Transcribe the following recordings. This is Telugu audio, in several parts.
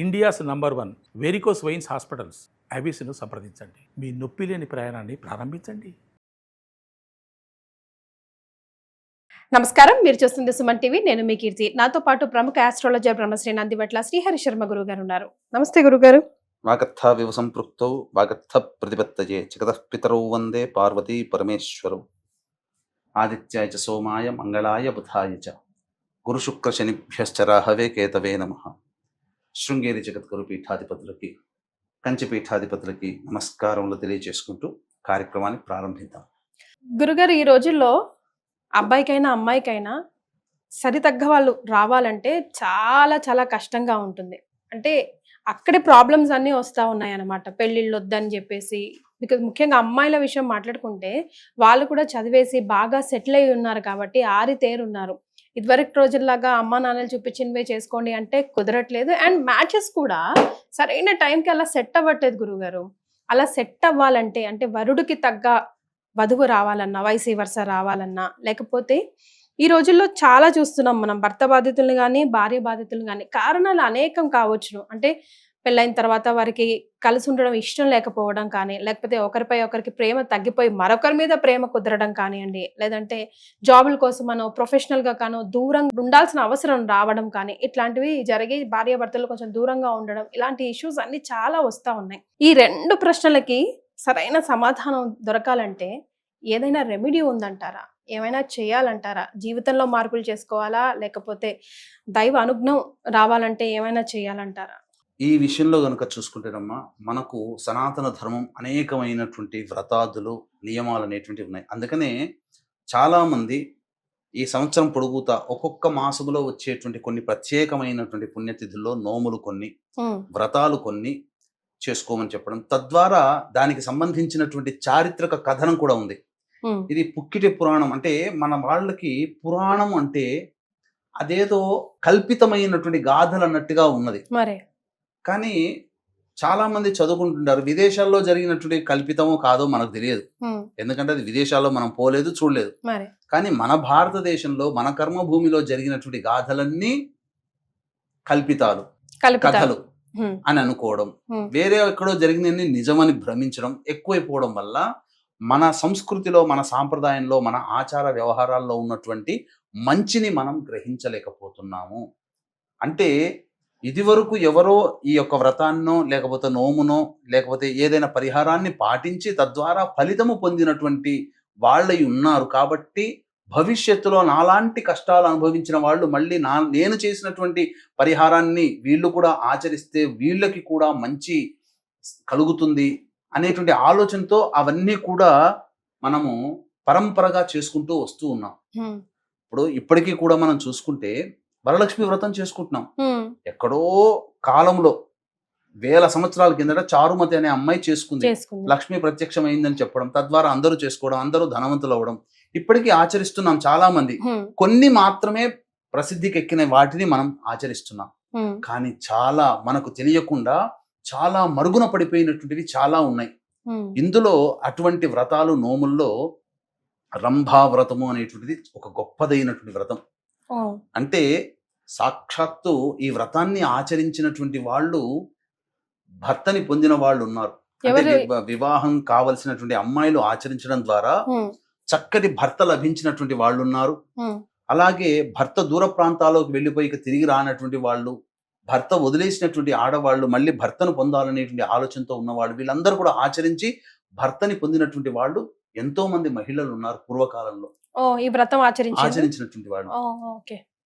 India's number 1 varicose veins hospitals ఐబీసీను సంప్రదించండి. మీ నొప్పి లేని ప్రయాణాన్ని ప్రారంభించండి. నమస్కారం, మీరు చూస్తుంది సుమన్ టీవీ. నేను మీ కీర్తి. నాతో పాటు ప్రముఖ ఆస్ట్రాలజర్ బ్రహ్మశ్రీ నందివట్ల శ్రీహరి శర్మ గురువు గారు ఉన్నారు. నమస్తే గురుగారు. వాగర్థ వివ సంపృక్తౌ వాగర్థ ప్రతిపత్తయే జగతః పితరౌ వందే పార్వతీ పరమేశ్వరౌ. ఆదిత్యాయ చ సోమాయ మంగళాయ బుధాయ చ గురు శుక్ర శనిభ్యశ్చ రాహవే కేతవే నమః. శృంగేరి జగద్గురు పీఠాధిపతులకి, కంచి పీఠాధిపతులకి నమస్కారములు తెలియజేసుకుంటూ కార్యక్రమాన్ని ప్రారంభిద్దాం. గురుగారు, ఈ రోజుల్లో అబ్బాయికైనా అమ్మాయికైనా సరితగ్గ వాళ్ళు రావాలంటే చాలా చాలా కష్టంగా ఉంటుంది. అంటే అక్కడే ప్రాబ్లమ్స్ అన్నీ వస్తూ ఉన్నాయి అన్నమాట. పెళ్ళిళ్ళు వద్దని చెప్పేసి, బికాజ్ ముఖ్యంగా అమ్మాయిల విషయం మాట్లాడుకుంటే వాళ్ళు కూడా చదివేసి బాగా సెటిల్ అయి ఉన్నారు కాబట్టి ఆరితేరున్నారు. ఇదివరకు రోజుల్లాగా అమ్మా నాన్నలు చూపించినవే చేసుకోండి అంటే కుదరట్లేదు. అండ్ మ్యాచెస్ కూడా సరైన టైంకి అలా సెట్ అవ్వట్లేదు గురువుగారు. అలా సెట్ అవ్వాలంటే అంటే వరుడికి తగ్గ వధువు రావాలన్నా, వైసీ వర్స రావాలన్నా, లేకపోతే ఈ రోజుల్లో చాలా చూస్తున్నాం మనం, భర్త బాధితులు కానీ భార్య బాధితులు కానీ. కారణాలు అనేకం కావచ్చును. అంటే పెళ్ళైన తర్వాత వారికి కలిసి ఉండడం ఇష్టం లేకపోవడం కానీ, లేకపోతే ఒకరిపై ఒకరికి ప్రేమ తగ్గిపోయి మరొకరి మీద ప్రేమ కుదరడం కానివ్వండి, లేదంటే జాబుల కోసం మనం ప్రొఫెషనల్గా కానో దూరంగా ఉండాల్సిన అవసరం రావడం కానీ, ఇట్లాంటివి జరిగి భార్య భర్తలు కొంచెం దూరంగా ఉండడం, ఇలాంటి ఇష్యూస్ అన్ని చాలా వస్తూ ఉన్నాయి. ఈ రెండు ప్రశ్నలకి సరైన సమాధానం దొరకాలంటే ఏదైనా రెమెడీ ఉందంటారా? ఏమైనా చేయాలంటారా? జీవితంలో మార్పులు చేసుకోవాలా, లేకపోతే దైవ అనుజ్ఞం రావాలంటే ఏమైనా చేయాలంటారా? ఈ విషయంలో కనుక చూసుకుంటేనమ్మా, మనకు సనాతన ధర్మం అనేకమైనటువంటి వ్రతాదులు, నియమాలు అనేటువంటివి ఉన్నాయి. అందుకనే చాలామంది ఈ సంవత్సరం పొడుగుతా ఒక్కొక్క మాసములో వచ్చేటువంటి కొన్ని ప్రత్యేకమైనటువంటి పుణ్యతిథుల్లో నోములు కొన్ని, వ్రతాలు కొన్ని చేసుకోమని చెప్పడం, తద్వారా దానికి సంబంధించినటువంటి చారిత్రక కథనం కూడా ఉంది. ఇది పుక్కిటి పురాణం. అంటే మన వాళ్ళకి పురాణం అంటే అదేదో కల్పితమైనటువంటి గాథలు అన్నట్టుగా ఉన్నది. కానీ చాలా మంది చదువుకుంటుంటారు, విదేశాల్లో జరిగినటువంటి కల్పితమో కాదో మనకు తెలియదు. ఎందుకంటే అది విదేశాల్లో మనం పోలేదు, చూడలేదు. కానీ మన భారతదేశంలో, మన కర్మభూమిలో జరిగినటువంటి గాథలన్నీ కల్పితాలు, కథలు అని అనుకోవడం, వేరే ఎక్కడో జరిగినన్ని నిజమని భ్రమించడం ఎక్కువైపోవడం వల్ల మన సంస్కృతిలో, మన సాంప్రదాయంలో, మన ఆచార వ్యవహారాల్లో ఉన్నటువంటి మంచిని మనం గ్రహించలేకపోతున్నాము. అంటే ఇదివరకు ఎవరో ఈ యొక్క వ్రతాన్నో, లేకపోతే నోమునో, లేకపోతే ఏదైనా పరిహారాన్ని పాటించి తద్వారా ఫలితము పొందినటువంటి వాళ్ళై ఉన్నారు. కాబట్టి భవిష్యత్తులో నాలాంటి కష్టాలు అనుభవించిన వాళ్ళు మళ్ళీ నేను చేసినటువంటి పరిహారాన్ని వీళ్ళు కూడా ఆచరిస్తే వీళ్ళకి కూడా మంచి కలుగుతుంది అనేటువంటి ఆలోచనతో అవన్నీ కూడా మనము పరంపరగా చేసుకుంటూ వస్తూ ఉన్నాం. ఇప్పటికీ కూడా మనం చూసుకుంటే వరలక్ష్మి వ్రతం చేసుకుంటున్నాం. ఎక్కడో కాలంలో 1000 సంవత్సరాల కిందట చారుమతి అనే అమ్మాయి చేసుకుంది. లక్ష్మి ప్రత్యక్షమైందని చెప్పడం, తద్వారా అందరూ చేసుకోవడం, అందరూ ధనవంతులు అవ్వడం ఇప్పటికీ ఆచరిస్తున్నాం చాలా మంది. కొన్ని మాత్రమే ప్రసిద్ధికి ఎక్కిన వాటిని మనం ఆచరిస్తున్నాం. కానీ చాలా మనకు తెలియకుండా చాలా మరుగున పడిపోయినటువంటివి చాలా ఉన్నాయి. ఇందులో అటువంటి వ్రతాలు, నోముల్లో రంభా వ్రతము అనేటువంటిది ఒక గొప్పదైనటువంటి వ్రతం. అంటే సాక్షాత్తు ఈ వ్రతాన్ని ఆచరించినటువంటి వాళ్ళు భర్తని పొందిన వాళ్ళు ఉన్నారు. అంటే వివాహం కావలసినటువంటి అమ్మాయిలు ఆచరించడం ద్వారా చక్కటి భర్త లభించినటువంటి వాళ్ళు ఉన్నారు. అలాగే భర్త దూర ప్రాంతాల్లోకి వెళ్ళిపోయి తిరిగి రానటువంటి వాళ్ళు, భర్త వదిలేసినటువంటి ఆడవాళ్ళు మళ్ళీ భర్తను పొందాలనేటువంటి ఆలోచనతో ఉన్నవాళ్ళు, వీళ్ళందరూ కూడా ఆచరించి భర్తని పొందినటువంటి వాళ్ళు ఎంతో మంది మహిళలు ఉన్నారు పూర్వకాలంలో. ఈ వ్రతం ఆచరించినటువంటి వాళ్ళు.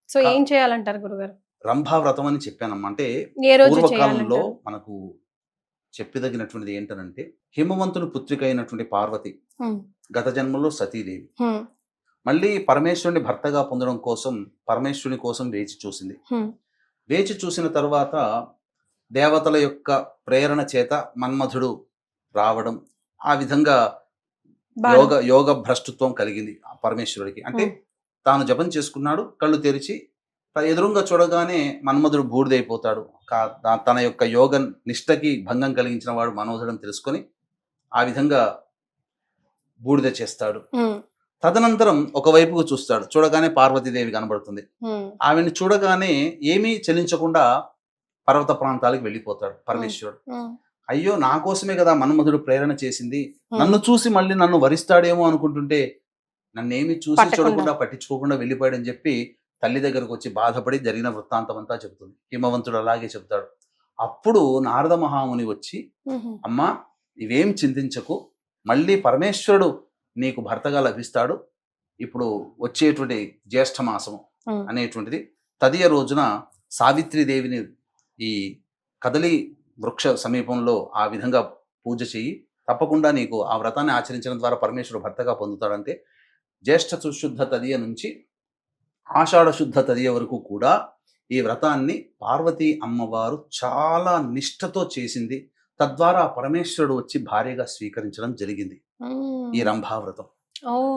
సో ఏం చేయాలంటారు గురుగారు? రంభా వ్రతం అని చెప్పానమ్మా. అంటే పూర్వకాలంలో మనకు చెప్పదగినటువంటిది ఏంటనంటే, హిమవంతుని పుత్రిక అయినటువంటి పార్వతి గత జన్మలో సతీదేవి మళ్ళీ పరమేశ్వరుని భర్తగా పొందడం కోసం పరమేశ్వరుని కోసం వేచి చూసింది. వేచి చూసిన తర్వాత దేవతల యొక్క ప్రేరణ చేత మన్మధుడు రావడం, ఆ విధంగా యోగ భ్రష్టత్వం కలిగింది పరమేశ్వరుడికి. అంటే తాను జపం చేసుకున్నాడు, కళ్ళు తెరిచి ఎదురుగా చూడగానే మన్మధుడు బూడిదైపోతాడు. తన యొక్క యోగ నిష్టకి భంగం కలిగించిన వాడు మన్మధుడని తెలుసుకొని ఆ విధంగా బూడిద చేస్తాడు. తదనంతరం ఒకవైపుకు చూస్తాడు, చూడగానే పార్వతీదేవి కనబడుతుంది. ఆమెను చూడగానే ఏమీ చెలించకుండా పర్వత ప్రాంతాలకు వెళ్ళిపోతాడు పరమేశ్వరుడు. అయ్యో నా కోసమే కదా మన్మధుడు ప్రేరణ చేసింది, నన్ను చూసి మళ్ళీ నన్ను వరిస్తాడేమో అనుకుంటుంటే నన్నేమి చూసి చూడకుండా పట్టించుకోకుండా వెళ్ళిపోయాడని చెప్పి తల్లి దగ్గరకు వచ్చి బాధపడి జరిగిన వృత్తాంతం అంతా చెబుతుంది. హిమవంతుడు అలాగే చెప్తాడు. అప్పుడు నారద మహాముని వచ్చి, అమ్మా ఇవేం చింతించకు, మళ్ళీ పరమేశ్వరుడు నీకు భర్తగా లభిస్తాడు. ఇప్పుడు వచ్చేటువంటి జ్యేష్ఠ మాసము అనేటువంటిది తదియ రోజున సావిత్రీదేవిని ఈ కదలి వృక్ష సమీపంలో ఆ విధంగా పూజ చెయ్యి, తప్పకుండా నీకు ఆ వ్రతాన్ని ఆచరించడం ద్వారా పరమేశ్వరుడు భర్తగా పొందుతాడంటే జ్యేష్ఠ శుద్ధ తదియ నుంచి ఆషాఢ శుద్ధ తదియ వరకు కూడా ఈ వ్రతాన్ని పార్వతీ అమ్మవారు చాలా నిష్ఠతో చేసింది. తద్వారా పరమేశ్వరుడు వచ్చి భార్యగా స్వీకరించడం జరిగింది ఈ రంభావ్రతం.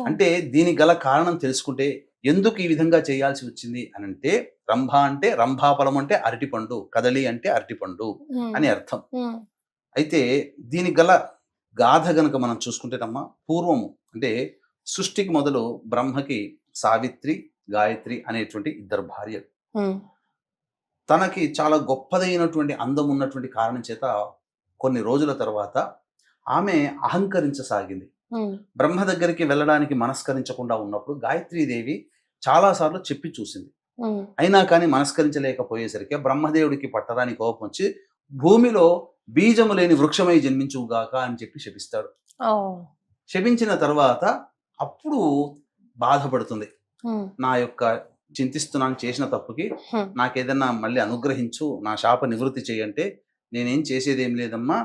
అంటే దీనికి గల కారణం తెలుసుకుంటే ఎందుకు ఈ విధంగా చేయాల్సి వచ్చింది అని అంటే, రంభ అంటే రంభాఫలం అంటే అరటిపండు, కదలి అంటే అరటిపండు అని అర్థం. అయితే దీనికి గల గాథ గనక మనం చూసుకుంటేనమ్మా, పూర్వము అంటే సృష్టికి మొదలు బ్రహ్మకి సావిత్రి గాయత్రి అనేటువంటి ఇద్దరు భార్యలు. తనకి చాలా గొప్పదైనటువంటి అందం ఉన్నటువంటి కారణం చేత కొన్ని రోజుల తర్వాత ఆమె అహంకరించసాగింది. బ్రహ్మ దగ్గరికి వెళ్ళడానికి మనస్కరించకుండా ఉన్నప్పుడు గాయత్రీదేవి చాలాసార్లు చెప్పి చూసింది. అయినా కానీ మనస్కరించలేకపోయేసరికి బ్రహ్మదేవుడికి పట్టరాని కోపం వచ్చి భూమిలో బీజము లేని వృక్షమై జన్మించుగాక అని చెప్పి శపిస్తాడు. శపించిన తర్వాత అప్పుడు బాధపడుతుంది, నా యొక్క చింతిస్తున్నాను చేసిన తప్పుకి, నాకేదన్నా మళ్ళీ అనుగ్రహించు, నా శాప నివృత్తి చేయంటే నేనేం చేసేది ఏం లేదమ్మా,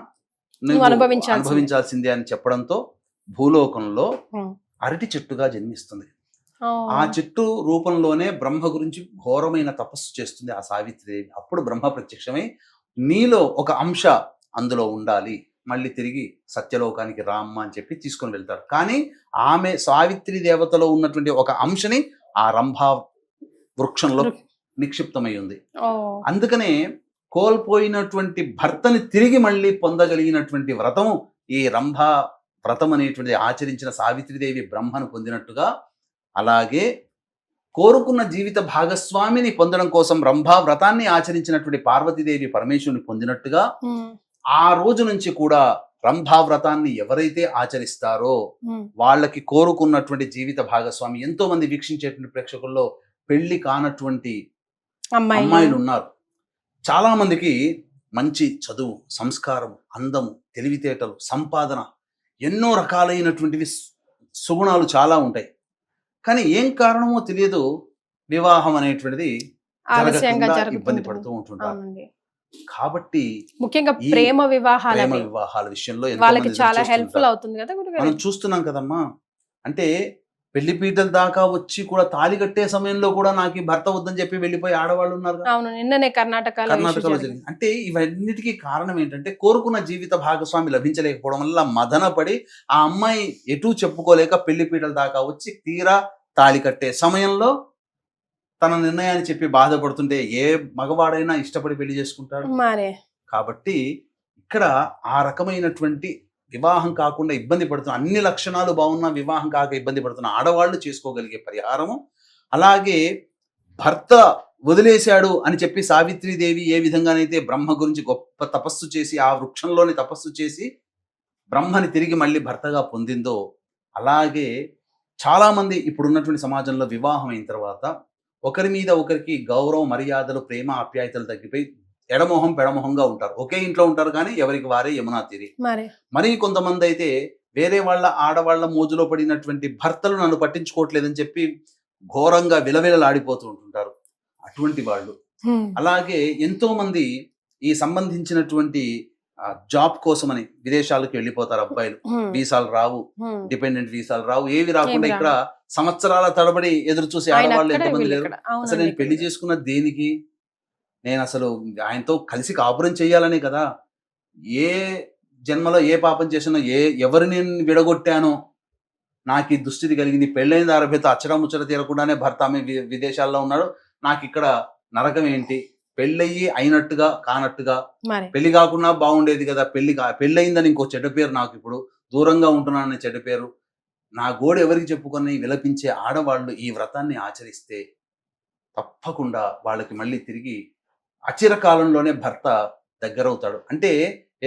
నువ్వు అనుభవించాల్సిందే అని చెప్పడంతో భూలోకంలో అరటి చెట్టుగా జన్మిస్తుంది. ఆ చెట్టు రూపంలోనే బ్రహ్మ గురించి ఘోరమైన తపస్సు చేస్తుంది ఆ సావిత్రిదేవి. అప్పుడు బ్రహ్మ ప్రత్యక్షమై నీలో ఒక అంశ అందులో ఉండాలి, మళ్ళీ తిరిగి సత్యలోకానికి రామ్మ అని చెప్పి తీసుకొని వెళ్తాడు. కానీ ఆమె సావిత్రి దేవతలో ఉన్నటువంటి ఒక అంశని ఆ రంభా వృక్షంలో నిక్షిప్తమై ఉంది. అందుకనే కోల్పోయినటువంటి భర్తని తిరిగి మళ్ళీ పొందగలిగినటువంటి వ్రతము ఈ రంభా వ్రతం అనేటువంటిది ఆచరించిన సావిత్రిదేవి బ్రహ్మను పొందినట్టుగా, అలాగే కోరుకున్న జీవిత భాగస్వామిని పొందడం కోసం రంభా వ్రతాన్ని ఆచరించినటువంటి పార్వతీదేవి పరమేశ్వరుని పొందినట్టుగా, ఆ రోజు నుంచి కూడా రంభా వ్రతాన్ని ఎవరైతే ఆచరిస్తారో వాళ్ళకి కోరుకున్నటువంటి జీవిత భాగస్వామి. ఎంతో మంది వీక్షించేటువంటి ప్రేక్షకుల్లో పెళ్లి కానటువంటి అమ్మాయిలు ఉన్నారు. చాలా మందికి మంచి చదువు, సంస్కారం, అందము, తెలివితేటలు, సంపాదన, ఎన్నో రకాలైనటువంటివి సుగుణాలు చాలా ఉంటాయి. కానీ ఏం కారణమో తెలియదు, వివాహం అనేటువంటిది ఇబ్బంది పడుతూ ఉంటుంటారు. కాబట్టి ముఖ్యంగా ప్రేమ వివాహాల విషయంలో వాళ్ళకి చాలా హెల్ప్ఫుల్ అవుతుంది కదా. మనం చూస్తున్నాం కదమ్మా, అంటే పెళ్లి పీటల దాకా వచ్చి కూడా తాళి కట్టే సమయంలో కూడా నాకు భర్త వద్దని చెప్పి వెళ్ళిపోయి ఆడవాళ్ళు ఉన్నారు. అవును, నిన్ననే కర్ణాటకలో జరిగింది. అంటే ఇవన్నిటికీ కారణం ఏంటంటే కోరుకున్న జీవిత భాగస్వామి లభించలేకపోవడం వల్ల మదనపడి ఆ అమ్మాయి ఎటూ చెప్పుకోలేక పెళ్లి పీటల దాకా వచ్చి తీరా తాళి కట్టే సమయంలో తన నిర్ణయాన్ని చెప్పి బాధపడుతుంటే ఏ మగవాడైనా ఇష్టపడి పెళ్లి చేసుకుంటాడు. కాబట్టి ఇక్కడ ఆ రకమైనటువంటి వివాహం కాకుండా ఇబ్బంది పడుతున్న, అన్ని లక్షణాలు బాగున్నా వివాహం కాక ఇబ్బంది పడుతున్న ఆడవాళ్ళు చేసుకోగలిగే పరిహారము, అలాగే భర్త వదిలేశాడు అని చెప్పి సావిత్రీదేవి ఏ విధంగానైతే బ్రహ్మ గురించి గొప్ప తపస్సు చేసి ఆ వృక్షంలోని తపస్సు చేసి బ్రహ్మని తిరిగి మళ్ళీ భర్తగా పొందిందో, అలాగే చాలామంది ఇప్పుడున్నటువంటి సమాజంలో వివాహం అయిన తర్వాత ఒకరి మీద ఒకరికి గౌరవ మర్యాదలు, ప్రేమ, ఆప్యాయతలు తగ్గిపోయి ఎడమొహం పెడమొహంగా ఉంటారు. ఒకే ఇంట్లో ఉంటారు కానీ ఎవరికి వారే యమునా తీరి. మరి కొంతమంది అయితే వేరే వాళ్ళ ఆడవాళ్ల మోజులో పడినటువంటి భర్తలు నన్ను పట్టించుకోవట్లేదని చెప్పి ఘోరంగా విలవిలలాడిపోతూ ఉంటుంటారు అటువంటి వాళ్ళు. అలాగే ఎంతో మంది ఈ సంబంధించినటువంటి జాబ్ కోసమని విదేశాలకు వెళ్ళిపోతారు అబ్బాయిలు. వీసాలు రావు, డిపెండెంట్ వీసాలు రావు, ఏవి రాకుండా ఇక్కడ సంవత్సరాల తరబడి ఎదురు చూసే ఆడవాళ్ళు ఎంతమంది లేరు. అసలు నేను పెళ్లి చేసుకున్న దేనికి, నేను అసలు ఆయనతో కలిసి కాపురం చేయాలనే కదా, ఏ జన్మలో ఏ పాపం చేసినా, ఎవరిని విడగొట్టానో నాకు ఈ దుస్థితి కలిగింది. పెళ్ళైన ఆరభ్యత అచ్చడం ముచ్చట తీరకుండానే భర్త ఆమె విదేశాల్లో ఉన్నాడు, నాకు ఇక్కడ నరకం ఏంటి, పెళ్ళయ్యి అయినట్టుగా కానట్టుగా, పెళ్లి కాకుండా బాగుండేది కదా, పెళ్ళయిందని ఇంకో చెడ్డ పేరు, నాకు ఇప్పుడు దూరంగా ఉంటున్నానని చెడ్డ పేరు, నా గోడు ఎవరికి చెప్పుకొని విలపించే ఆడవాళ్ళు ఈ వ్రతాన్ని ఆచరిస్తే తప్పకుండా వాళ్ళకి మళ్ళీ తిరిగి అచిరకాలంలోనే భర్త దగ్గరవుతాడు. అంటే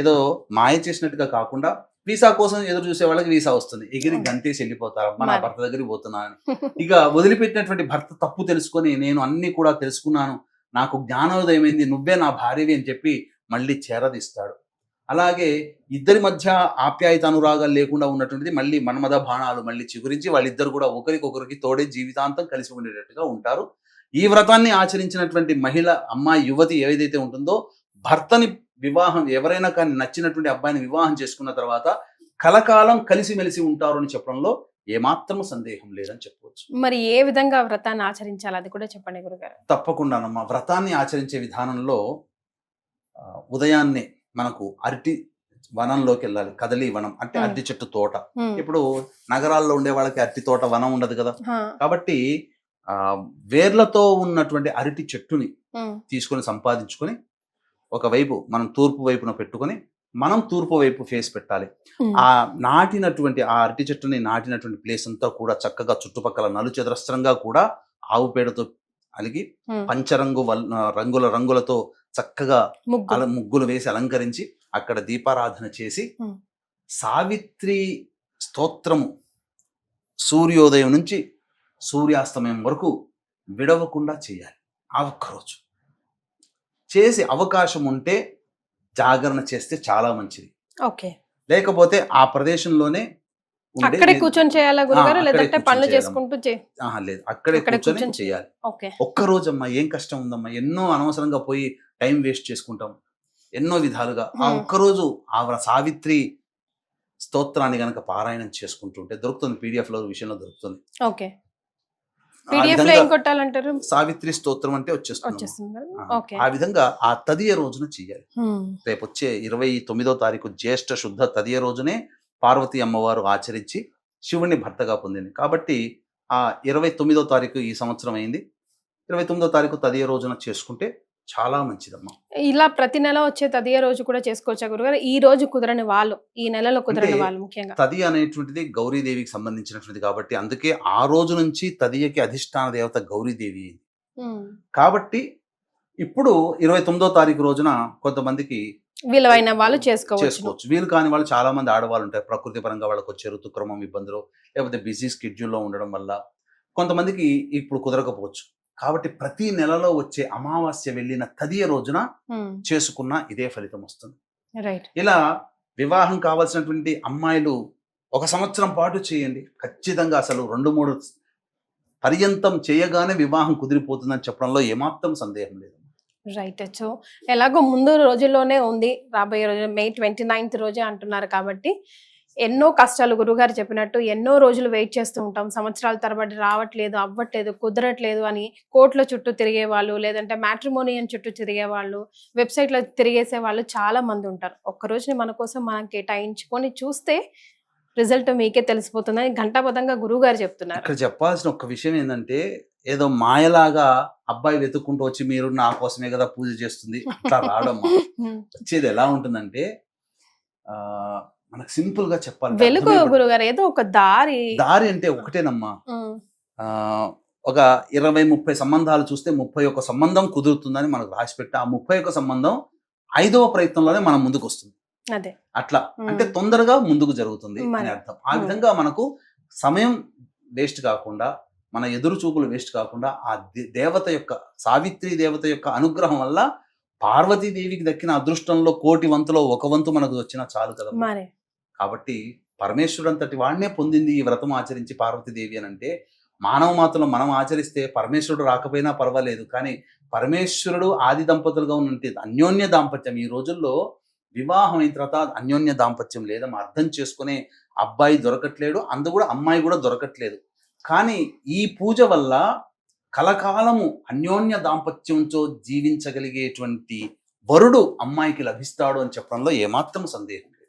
ఏదో మాయ చేసినట్టుగా కాకుండా వీసా కోసం ఎదురు చూసే వాళ్ళకి వీసా వస్తుంది, ఎగిరి గంతేసి వెళ్ళిపోతారు, అమ్మ నా భర్త దగ్గరికి పోతున్నా అని. ఇక వదిలిపెట్టినటువంటి భర్త తప్పు తెలుసుకొని నేను అన్ని కూడా తెలుసుకున్నాను, నాకు జ్ఞానోదయం అయింది, నువ్వే నా భార్యవి అని చెప్పి మళ్ళీ చేరదీస్తాడు. అలాగే ఇద్దరి మధ్య ఆప్యాయత అనురాగాలు లేకుండా ఉన్నటువంటిది మళ్ళీ మన్మథ బాణాలు మళ్ళీ చిగురించి వాళ్ళిద్దరు కూడా ఒకరికొకరికి తోడే జీవితాంతం కలిసి ఉండేటట్టుగా ఉంటారు. ఈ వ్రతాన్ని ఆచరించినటువంటి మహిళ, అమ్మాయి, యువతి ఏదైతే ఉంటుందో భర్తని వివాహం, ఎవరైనా కానీ నచ్చినటువంటి అబ్బాయిని వివాహం చేసుకున్న తర్వాత కలకాలం కలిసిమెలిసి ఉంటారు అని చెప్పడంలో ఏమాత్రం సందేహం లేదని చెప్పవచ్చు. మరి ఏ విధంగా వ్రతాన్ని ఆచరించాలి అది కూడా చెప్పండి గురుగారు. తప్పకుండానమ్మా. వ్రతాన్ని ఆచరించే విధానంలో ఉదయాన్నే మనకు అరటి వనంలోకి వెళ్ళాలి. కదలి వనం అంటే అరటి చెట్టు తోట. ఇప్పుడు నగరాల్లో ఉండే వాళ్ళకి అరటి తోట వనం ఉండదు కదా, కాబట్టి వేర్లతో ఉన్నటువంటి అరటి చెట్టుని తీసుకొని సంపాదించుకొని ఒకవైపు మనం తూర్పు వైపున పెట్టుకొని మనం తూర్పు వైపు ఫేస్ పెట్టాలి. ఆ నాటినటువంటి ఆ అరటి చెట్టుని నాటినటువంటి ప్లేస్ అంతా కూడా చక్కగా చుట్టుపక్కల నలుచదరస్త్రంగా కూడా ఆవు పేడతో అలిగి పంచరంగు రంగులతో చక్కగా ముగ్గులు వేసి అలంకరించి అక్కడ దీపారాధన చేసి సావిత్రి స్తోత్రము సూర్యోదయం నుంచి సూర్యాస్తమయం వరకు విడవకుండా చేయాలి. ఆ ఒక్కరోజు చేసి అవకాశం ఉంటే జాగరణ చేస్తే చాలా మంచిది. లేకపోతే ఆ ప్రదేశంలోనే అక్కడే కూర్చొని చేయాలా గురుగారు, లేదంటే పనులు చేసుకుంటూ లేదు, అక్కడే కూర్చొని చేయాలి. ఒక్కరోజమ్మా, ఏం కష్టం ఉందమ్మా, ఎన్నో అనవసరంగా పోయి టైం వేస్ట్ చేసుకుంటాం ఎన్నో విధాలుగా. ఆ ఒక్కరోజు ఆ సావిత్రి స్తోత్రాన్ని గనక పారాయణం చేసుకుంటుంటే దొరుకుతుంది, PDF లో విషయంలో దొరుకుతుంది. సావిత్రి స్తోత్రం అంటే వచ్చేస్తుంది. ఆ విధంగా ఆ తదియ రోజున చెయ్యాలి. రేపు వచ్చే 29వ తారీఖు జ్యేష్ఠ శుద్ధ తదియ రోజునే పార్వతీ అమ్మవారు ఆచరించి శివుణ్ణి భర్తగా పొందింది. కాబట్టి ఆ 29వ తారీఖు ఈ సంవత్సరం అయింది. 29వ తారీఖు తదియ రోజున చేసుకుంటే చాలా మంచిదమ్మా. ఇలా ప్రతి నెల వచ్చే తదియ రోజు కూడా చేసుకోవచ్చా గురుగారు? ఈ రోజు కుదరని వాళ్ళు, ఈ నెలలో కుదరని వాళ్ళు ముఖ్యంగా తదియ అనేటువంటిది గౌరీదేవికి సంబంధించినటువంటిది కాబట్టి అందుకే ఆ రోజు నుంచి తదియకి అధిష్టాన దేవత గౌరీదేవి. కాబట్టి ఇప్పుడు 29వ తారీఖు రోజున కొంతమందికి వీలైన వాళ్ళు చేసుకోవచ్చు, వీలు కాని వాళ్ళు చాలా మంది ఆడవాళ్ళు ఉంటారు. ప్రకృతి పరంగా వాళ్ళకి వచ్చే ఋతుక్రమం ఇబ్బందులు, లేకపోతే బిజీ స్కెడ్యూల్లో ఉండడం వల్ల కొంతమందికి ఇప్పుడు కుదరకపోవచ్చు. కాబట్టి ప్రతి నెలలో వచ్చే అమావాస్య వెళ్ళిన తదియ రోజున చేసుకున్న ఇదే ఫలితం వస్తుంది. ఇలా వివాహం కావాల్సినటువంటి అమ్మాయిలు 1 సంవత్సరం పాటు చేయండి ఖచ్చితంగా. అసలు 2-3 పర్యంతం చేయగానే వివాహం కుదిరిపోతుందని చెప్పడంలో ఏమాత్రం సందేహం లేదు. రైట్. సో ఎలాగో ముందు రోజుల్లోనే ఉంది, రాబోయే రోజు May 29th రోజే అంటున్నారు కాబట్టి ఎన్నో కష్టాలు గురుగారు చెప్పినట్టు ఎన్నో రోజులు వెయిట్ చేస్తూ ఉంటాం. సంవత్సరాల తరబడి రావట్లేదు, అవ్వట్లేదు, కుదరట్లేదు అని కోర్టుల చుట్టూ తిరిగే వాళ్ళు, లేదంటే మ్యాట్రిమోనియన్ చుట్టూ తిరిగే వాళ్ళు, వెబ్సైట్లో తిరిగేసే వాళ్ళు చాలా మంది ఉంటారు. ఒక్కరోజుని మన కోసం మనం కేటాయించుకొని చూస్తే రిజల్ట్ మీకే తెలిసిపోతుందని ఘంటాపథంగా గురువుగారు చెప్తున్నారు. ఇక్కడ చెప్పాల్సిన ఒక విషయం ఏంటంటే, ఏదో మాయలాగా అబ్బాయి వెతుక్కుంటూ వచ్చి మీరు నా కోసమే కదా పూజ చేస్తుంది అట్లా రావడమ్మా. వచ్చేది ఎలా ఉంటుందంటే మనకు సింపుల్ గా చెప్పాలి, వెలుగు గురుగారు, ఏదో ఒక దారి అంటే ఒకటేనమ్మా. ఒక 20-30 సంబంధాలు చూస్తే 31 సంబంధం కుదురుతుందని మనకు రాసిపెట్టి ఆ 31 సంబంధం 5వ ప్రయత్నంలోనే మనం ముందుకు వస్తుంది. అట్లా అంటే తొందరగా ముందుకు జరుగుతుంది అని అర్థం. ఆ విధంగా మనకు సమయం వేస్ట్ కాకుండా, మన ఎదురు చూపులు వేస్ట్ కాకుండా ఆ దేవత యొక్క, సావిత్రి దేవత యొక్క అనుగ్రహం వల్ల పార్వతీదేవికి దక్కిన అదృష్టంలో 1 వంతులో 1 వంతు మనకు వచ్చినా చాలు కదా. కాబట్టి పరమేశ్వరుడు అంతటి వాడినే పొందింది ఈ వ్రతం ఆచరించి పార్వతీదేవి అని అంటే, మానవ మాత్రం మనం ఆచరిస్తే పరమేశ్వరుడు రాకపోయినా పర్వాలేదు, కానీ పరమేశ్వరుడు ఆది దంపతులుగా ఉన్నట్టు అన్యోన్య దాంపత్యం, ఈ రోజుల్లో వివాహం అయిన తర్వాత అన్యోన్య దాంపత్యం లేదని అర్థం చేసుకునే అబ్బాయి దొరకట్లేడు, అందు కూడా అమ్మాయి కూడా దొరకట్లేదు. కానీ ఈ పూజ వల్ల కలకాలము అన్యోన్య దాంపత్యంతో జీవించగలిగేటువంటి వరుడు అమ్మాయికి లభిస్తాడు అని చెప్పడంలో ఏమాత్రం సందేహం లేదు.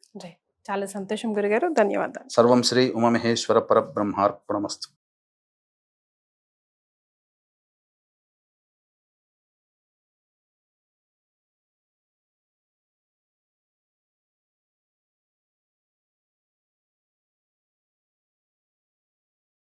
చాలా సంతోషం గురుగారు, ధన్యవాదాలు. సర్వం శ్రీ ఉమామహేశ్వర పరబ్రహ్మార్పణమస్తు.